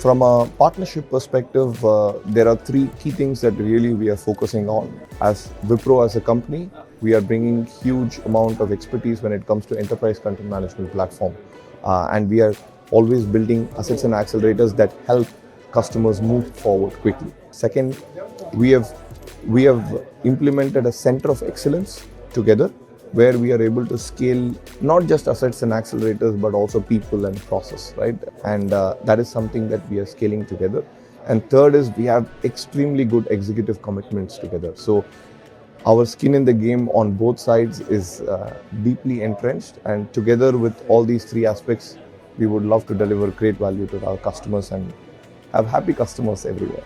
From a partnership perspective, there are three key things that really we are focusing on. As Wipro as a company, we are bringing huge amount of expertise when it comes to enterprise content management platform. And we are always building assets and accelerators that help customers move forward quickly. Second, we have implemented a center of excellence together where we are able to scale not just assets and accelerators but also people and process, right? And that is something that we are scaling together. And third is we have extremely good executive commitments together. So our skin in the game on both sides is deeply entrenched, and together with all these three aspects, we would love to deliver great value to our customers and have happy customers everywhere.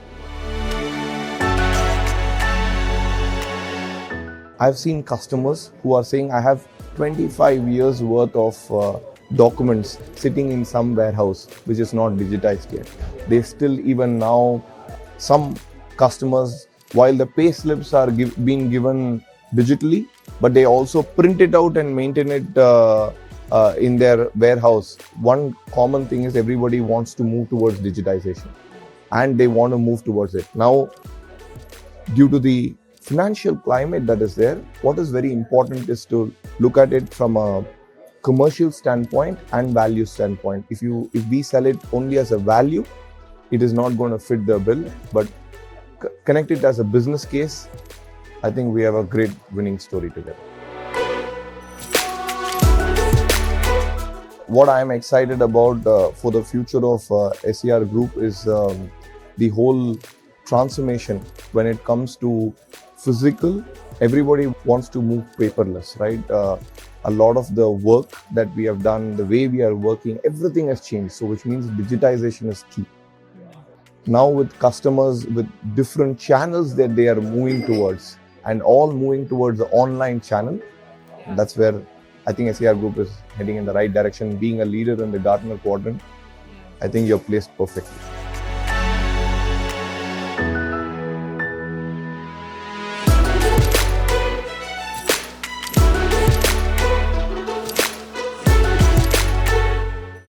I've seen customers who are saying, I have 25 years worth of documents sitting in some warehouse which is not digitized yet. They still, even now, some customers, while the pay slips are being given digitally, but they also print it out and maintain it in their warehouse. One common thing is everybody wants to move towards digitization and they want to move towards it. Now, due to the financial climate that is there, what is very important is to look at it from a commercial standpoint and value standpoint. If we sell it only as a value, it is not going to fit the bill, but connect it as a business case, I think we have a great winning story together. What I am excited about for the future of SER Group is the whole transformation when it comes to physical. Everybody wants to move paperless, right? A lot of the work that we have done, the way we are working, everything has changed. So which means digitization is key. Now with customers with different channels that they are moving towards and all moving towards the online channel, that's where I think SER Group is heading in the right direction. Being a leader in the Gartner quadrant, I think you're placed perfectly.